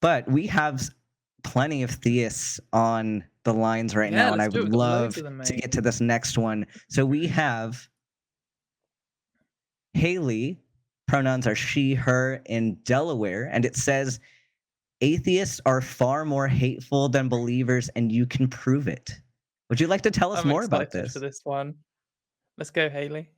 But we have plenty of theists on the lines right now, and let's I do it. would We've got loads love of them, to mate. get to this next one. So we have Hayley, pronouns are she, her, in Delaware, and it says, atheists are far more hateful than believers, and you can prove it. Would you like to tell us I'm more about excited this? for this one. Let's go, Hayley.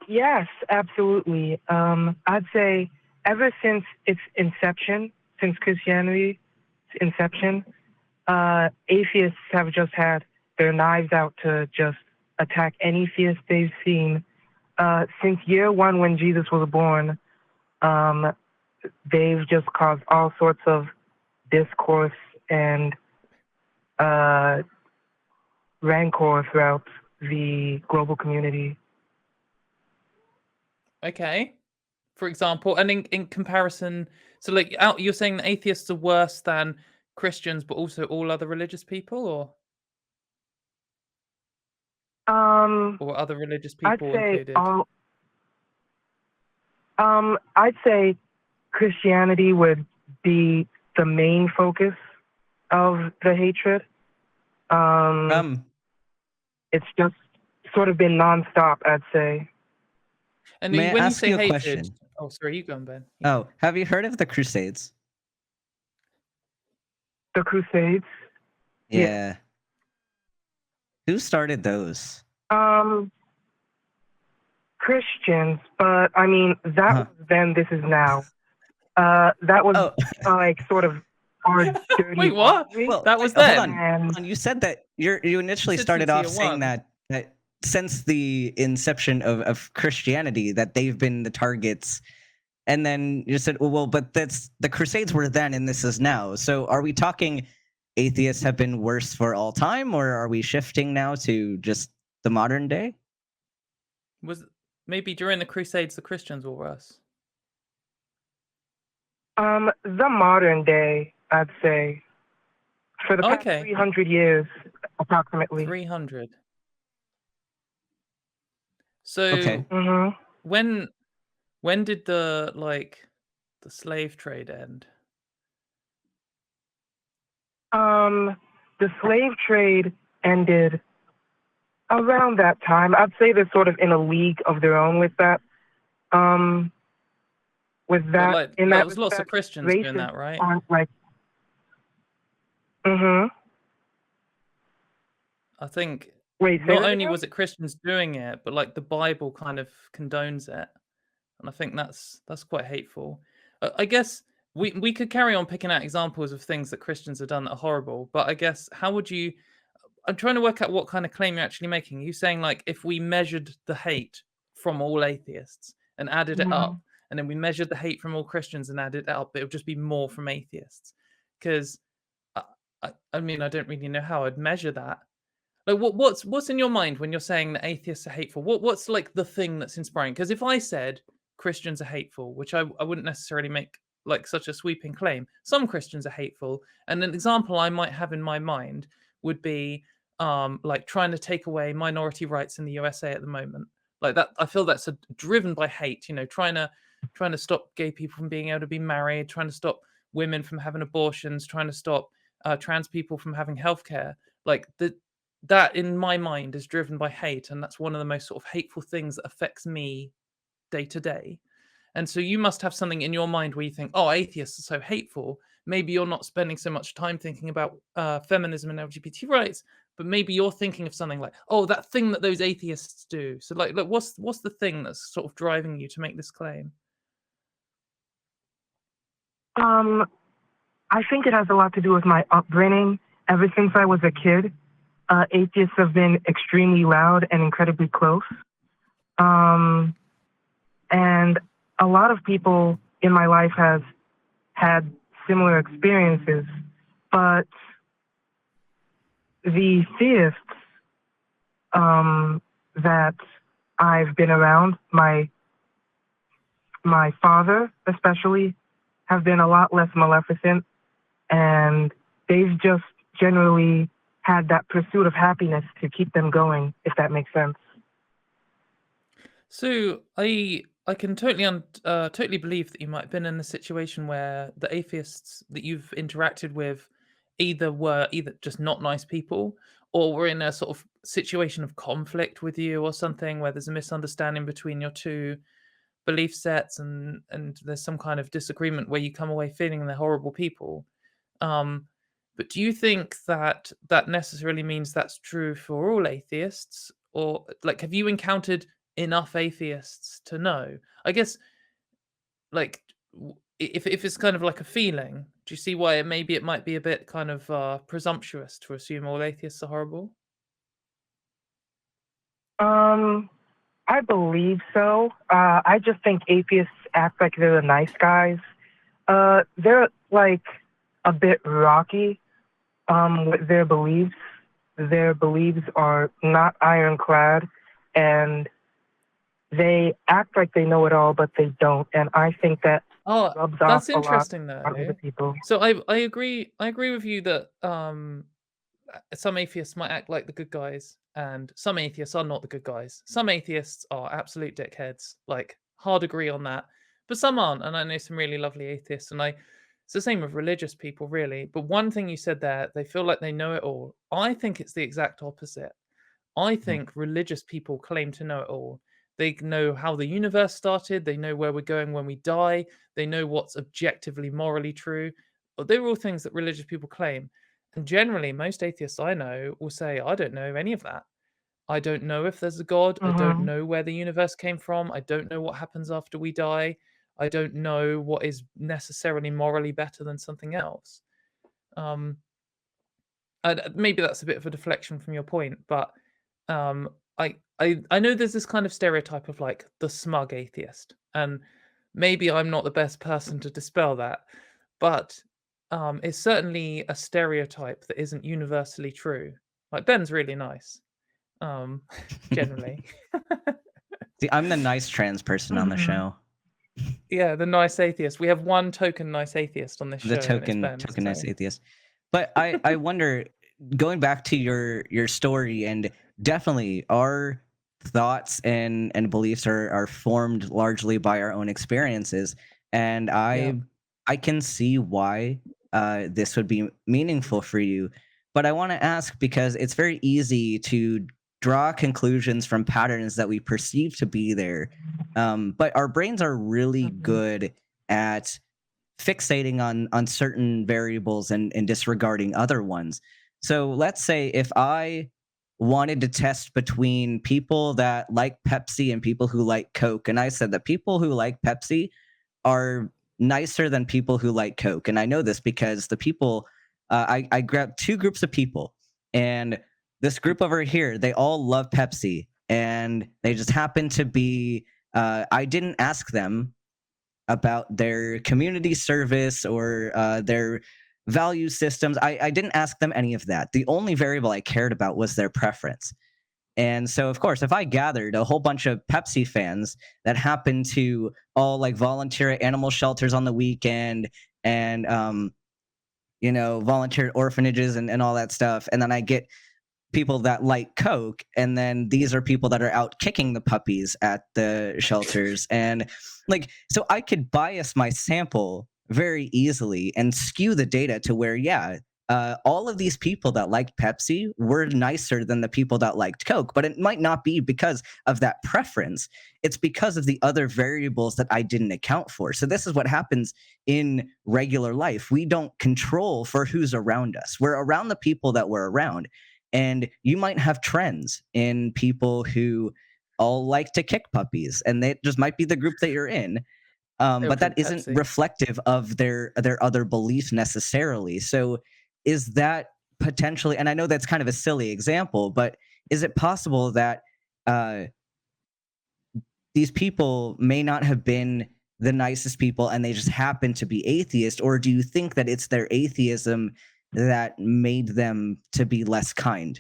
Yes, absolutely. I'd say ever since its inception, since Christianity's inception, atheists have just had their knives out to just attack any theist they've seen. Since year one, when Jesus was born, they've just caused all sorts of discourse and rancor throughout the global community. Okay. For example, and in comparison, so like you're saying that atheists are worse than Christians, but also all other religious people, or other religious I'd people say included? I'd say Christianity would be the main focus of the hatred. It's just sort of been nonstop, I'd say. And May I when you ask say you a hated, question? oh, sorry, you go on, Ben. Oh, have you heard of the Crusades? The Crusades? Yeah. Who started those? Christians, but I mean, that was then, this is now. That was like sort of our dirty Wait, what? Well, that was hold then. on. You said that you initially started off saying that since the inception of Christianity that they've been the targets, and then you said, well, but that's the Crusades were then and this is now. So are we talking atheists have been worse for all time, or are we shifting now to just the modern day? Was maybe during the Crusades the Christians were worse? The modern day, I'd say. For the past 300 years, approximately. 300. So when did the slave trade end? The slave trade ended around that time. I'd say they're sort of in a league of their own with that. With that, in that there was lots of Christians doing that, right? I think not only was it Christians doing it, but like the Bible kind of condones it, and I think that's quite hateful. I guess we could carry on picking out examples of things that Christians have done that are horrible, but I guess how would you? I'm trying to work out what kind of claim you're actually making. Are you saying like if we measured the hate from all atheists and added it up, and then we measured the hate from all Christians and added it up, it would just be more from atheists? Because I mean, I don't really know how I'd measure that. Like, what's in your mind when you're saying that atheists are hateful? What's like the thing that's inspiring? Because if I said Christians are hateful, which I wouldn't necessarily make like such a sweeping claim, some Christians are hateful, and an example I might have in my mind would be like trying to take away minority rights in the USA at the moment. Like that, I feel that's driven by hate. You know, trying to stop gay people from being able to be married, trying to stop women from having abortions, trying to stop trans people from having healthcare. Like that in my mind is driven by hate, and that's one of the most sort of hateful things that affects me day to day. And so you must have something in your mind where you think, oh, atheists are so hateful. Maybe you're not spending so much time thinking about feminism and LGBT rights, but maybe you're thinking of something like, oh, that thing that those atheists do. So like what's the thing that's sort of driving you to make this claim? I think it has a lot to do with my upbringing. Ever since I was a kid, atheists have been extremely loud and incredibly close. And a lot of people in my life have had similar experiences, but the theists that I've been around, my father especially, have been a lot less maleficent, and they've just generally had that pursuit of happiness to keep them going, if that makes sense. So I can totally believe that you might have been in a situation where the atheists that you've interacted with were either just not nice people, or were in a sort of situation of conflict with you or something, where there's a misunderstanding between your two belief sets, and there's some kind of disagreement where you come away feeling they're horrible people. But do you think that that necessarily means that's true for all atheists, or like have you encountered enough atheists to know? I guess, like, if it's kind of like a feeling, do you see why maybe it might be a bit kind of presumptuous to assume all atheists are horrible? I believe so. I just think atheists act like they're the nice guys. They're like a bit rocky with their beliefs. Their beliefs are not ironclad, and they act like they know it all, but they don't. And I think that rubs off that's interesting, a lot on other people. So I agree with you that some atheists might act like the good guys, and some atheists are not the good guys. Some atheists are absolute dickheads, like hard agree on that, but some aren't. And I know some really lovely atheists, and it's the same with religious people, really. But one thing you said there, they feel like they know it all. I think it's the exact opposite. I think religious people claim to know it all. They know how the universe started. They know where we're going when we die. They know what's objectively morally true. They're all things that religious people claim. And generally, most atheists I know will say, I don't know any of that. I don't know if there's a God. I don't know where the universe came from. I don't know what happens after we die. I don't know what is necessarily morally better than something else. Maybe that's a bit of a deflection from your point, but I know there's this kind of stereotype of like the smug atheist, and maybe I'm not the best person to dispel that, but it's certainly a stereotype that isn't universally true. Like Ben's really nice, generally. See, I'm the nice trans person on the show. Yeah, the nice atheist. We have one token nice atheist on this show. The token nice atheist. But I wonder, going back to your story, and definitely our thoughts and beliefs are formed largely by our own experiences, and I can see why this would be meaningful for you. But I want to ask, because it's very easy to draw conclusions from patterns that we perceive to be there, but our brains are really good at fixating on certain variables and disregarding other ones. So let's say if I wanted to test between people that like Pepsi and people who like Coke, and I said that people who like Pepsi are nicer than people who like Coke. And I know this because the people, I grabbed two groups of people, and this group over here, they all love Pepsi, and they just happen to be, I didn't ask them about their community service or their value systems. I didn't ask them any of that. The only variable I cared about was their preference. And so, of course, if I gathered a whole bunch of Pepsi fans that happen to all like volunteer at animal shelters on the weekend and, volunteer at orphanages and all that stuff, and then I get people that like Coke, and then these are people that are out kicking the puppies at the shelters, and so I could bias my sample very easily and skew the data to where all of these people that liked Pepsi were nicer than the people that liked Coke. But it might not be because of that preference. It's because of the other variables that I didn't account for. So this is what happens in regular life. We don't control for who's around us. We're around the people that we're around. And you might have trends in people who all like to kick puppies, and they just might be the group that you're in. But that isn't reflective of their other beliefs necessarily. So is that potentially, and I know that's kind of a silly example, but is it possible that these people may not have been the nicest people and they just happen to be atheist? Or do you think that it's their atheism that made them to be less kind?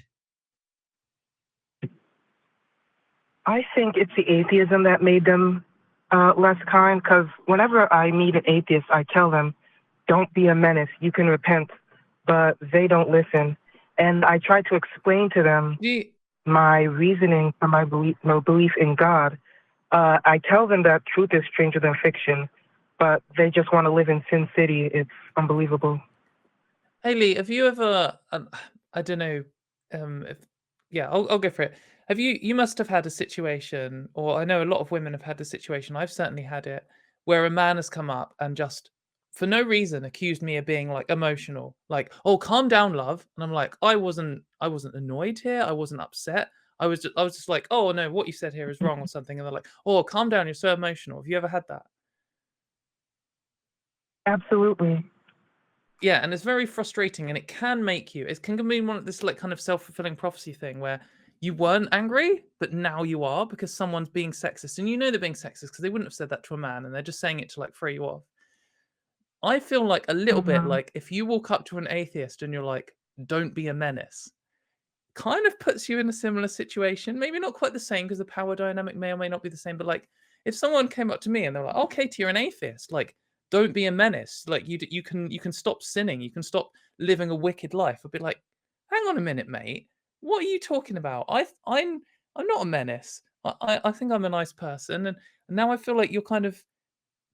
I think it's the atheism that made them less kind, because whenever I meet an atheist, I tell them, don't be a menace, you can repent, but they don't listen. And I try to explain to them my reasoning for my belief in God. I tell them that truth is stranger than fiction, but they just want to live in Sin City. It's unbelievable. Hayley, have you ever? I don't know. I'll go for it. Have you must have had a situation, or I know a lot of women have had the situation. I've certainly had it, where a man has come up and just, for no reason, accused me of being like emotional, like, "Oh, calm down, love," and I'm like, I wasn't annoyed here. I wasn't upset. I was just like, "Oh no, what you said here is wrong," or something, and they're like, "Oh, calm down. You're so emotional." Have you ever had that? Absolutely. Yeah, and it's very frustrating, and it can make you. It can be one of this like kind of self-fulfilling prophecy thing where you weren't angry, but now you are because someone's being sexist, and you know they're being sexist because they wouldn't have said that to a man, and they're just saying it to like throw you off. I feel like a little bit like if you walk up to an atheist and you're like, "Don't be a menace," kind of puts you in a similar situation. Maybe not quite the same because the power dynamic may or may not be the same, but like if someone came up to me and they're like, "Oh, Katy, you're an atheist. Like, don't be a menace. Like you can stop sinning. You can stop living a wicked life." I'd be like, "Hang on a minute, mate. What are you talking about? I'm not a menace. I think I'm a nice person, and now I feel like you're kind of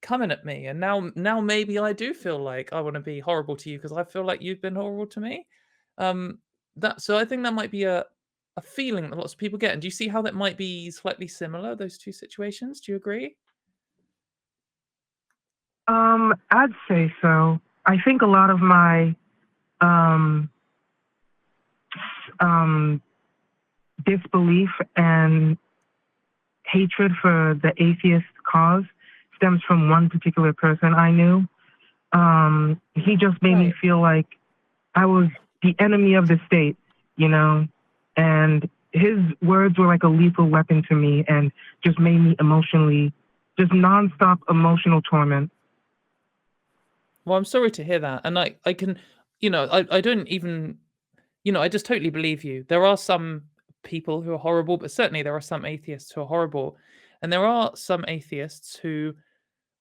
coming at me, and now maybe I do feel like I want to be horrible to you because I feel like you've been horrible to me." So I think that might be a feeling that lots of people get. And do you see how that might be slightly similar, those two situations? Do you agree? I'd say so. I think a lot of my disbelief and hatred for the atheist cause stems from one particular person I knew. He just made me feel like I was the enemy of the state, you know, and his words were like a lethal weapon to me and just made me emotionally, just nonstop emotional torment. Well, I'm sorry to hear that. And I can, I don't even, I just totally believe you. There are some people who are horrible, but certainly there are some atheists who are horrible. And there are some atheists who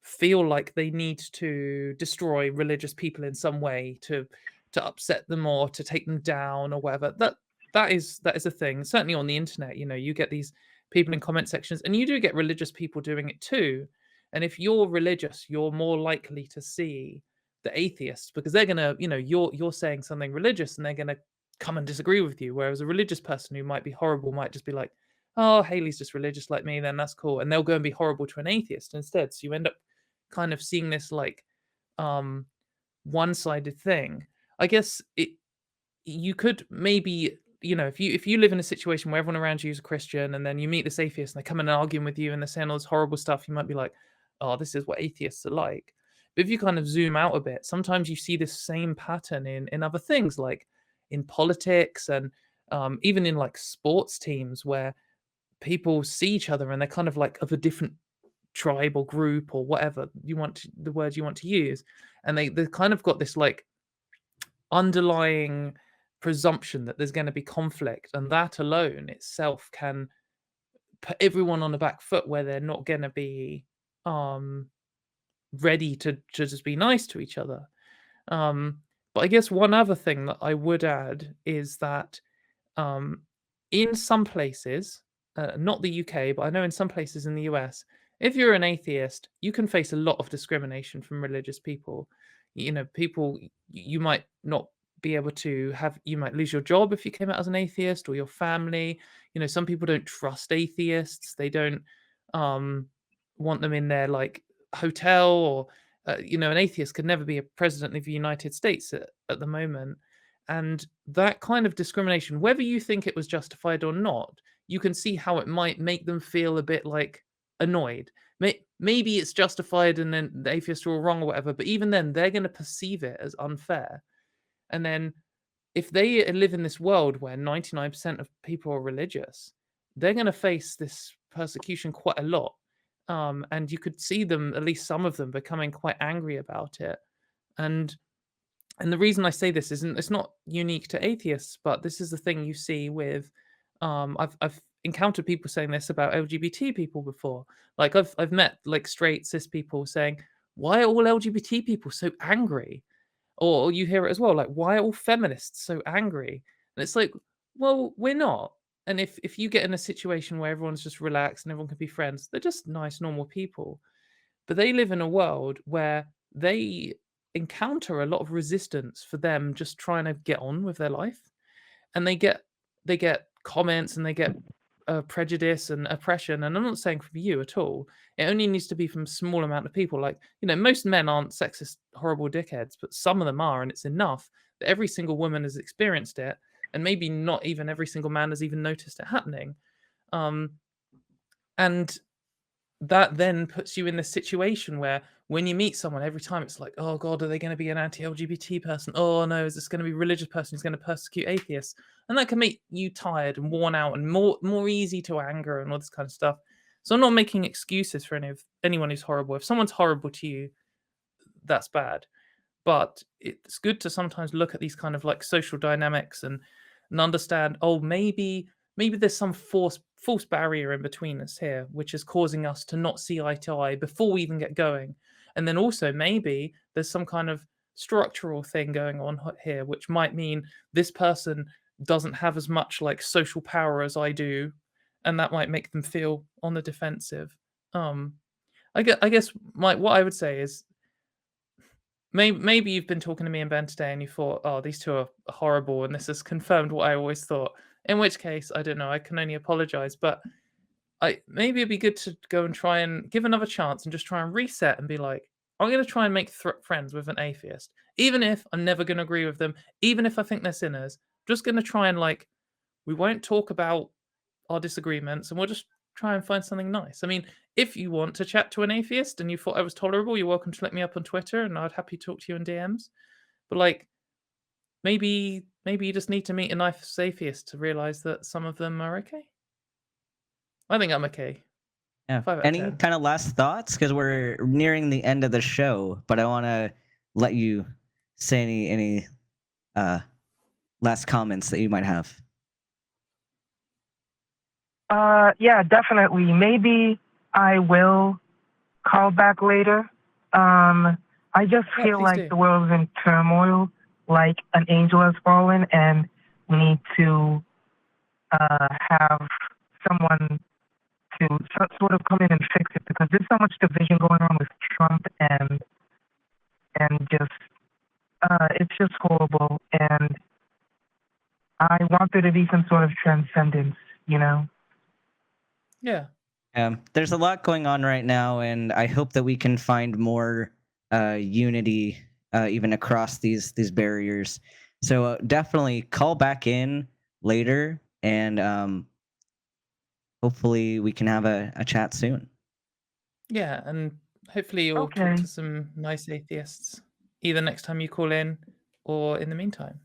feel like they need to destroy religious people in some way to upset them or to take them down or whatever. That is a thing. Certainly on the internet, you get these people in comment sections, and you do get religious people doing it too. And if you're religious, you're more likely to see the atheists because they're gonna, you're saying something religious and they're gonna come and disagree with you. Whereas a religious person who might be horrible might just be like, "Oh, Hayley's just religious like me, then that's cool," and they'll go and be horrible to an atheist instead. So you end up kind of seeing this like one-sided thing. I guess you could maybe, if you live in a situation where everyone around you is a Christian and then you meet this atheist and they come and arguing with you and they're saying all this horrible stuff, you might be like, "Oh, this is what atheists are like." But if you kind of zoom out a bit, sometimes you see this same pattern in other things, like in politics and even in like sports teams where people see each other and they're kind of like of a different tribe or group or whatever the words you want to use, and they've kind of got this like underlying presumption that there's going to be conflict, and that alone itself can put everyone on the back foot where they're not going to be ready to just be nice to each other. But I guess one other thing that I would add is that in some places, not the UK, but I know in some places in the US, if you're an atheist, you can face a lot of discrimination from religious people. People, you might not be able to you might lose your job if you came out as an atheist, or your family. Some people don't trust atheists. They don't want them in their like hotel, or an atheist could never be a president of the United States at the moment. And that kind of discrimination, whether you think it was justified or not, you can see how it might make them feel a bit like annoyed. Maybe it's justified and then the atheists are all wrong or whatever, but even then they're going to perceive it as unfair. And then if they live in this world where 99% of people are religious, they're going to face this persecution quite a lot. And you could see them, at least some of them, becoming quite angry about it. And the reason I say this it's not unique to atheists, but this is the thing you see with I've encountered people saying this about LGBT people before. Like I've met like straight cis people saying, "Why are all LGBT people so angry?" Or you hear it as well, like, "Why are all feminists so angry?" And it's like, well, we're not. And if you get in a situation where everyone's just relaxed and everyone can be friends, they're just nice, normal people. But they live in a world where they encounter a lot of resistance for them just trying to get on with their life, and they get comments and they get prejudice and oppression. And I'm not saying from you at all. It only needs to be from a small amount of people. Like, most men aren't sexist, horrible dickheads, but some of them are, and it's enough that every single woman has experienced it, and maybe not even every single man has even noticed it happening. And that then puts you in this situation where when you meet someone, every time it's like, oh God, are they going to be an anti-LGBT person? Oh no, is this going to be a religious person who's going to persecute atheists? And that can make you tired and worn out and more easy to anger and all this kind of stuff. So I'm not making excuses for anyone who's horrible. If someone's horrible to you, that's bad. But it's good to sometimes look at these kind of like social dynamics and understand, oh, maybe there's some false barrier in between us here, which is causing us to not see eye to eye before we even get going. And then also maybe there's some kind of structural thing going on here, which might mean this person doesn't have as much like social power as I do, and that might make them feel on the defensive. I guess what I would say is, maybe you've been talking to me and Ben today and you thought, oh, these two are horrible, and this has confirmed what I always thought. In which case, I don't know, I can only apologize. But maybe it'd be good to go and try and give another chance and just try and reset and be like, I'm going to try and make friends with an atheist. Even if I'm never going to agree with them, even if I think they're sinners, just going to try and we won't talk about our disagreements and we'll just try and find something nice. I mean, if you want to chat to an atheist and you thought I was tolerable, you're welcome to look me up on Twitter and I'd happy to talk to you in DMs. But maybe you just need to meet a nice atheist to realize that some of them are okay. I think I'm okay. Yeah. Any kind of last thoughts? Because we're nearing the end of the show, but I want to let you say any last comments that you might have. Yeah, definitely. Maybe I will call back later. I just feel like the world is in turmoil, like an angel has fallen, and we need to have someone to sort of come in and fix it, because there's so much division going on with Trump, and just it's just horrible. And I want there to be some sort of transcendence, Yeah. There's a lot going on right now, and I hope that we can find more unity even across these barriers. So definitely call back in later, and hopefully we can have a chat soon. Yeah, and hopefully you'll talk to some nice atheists either next time you call in or in the meantime.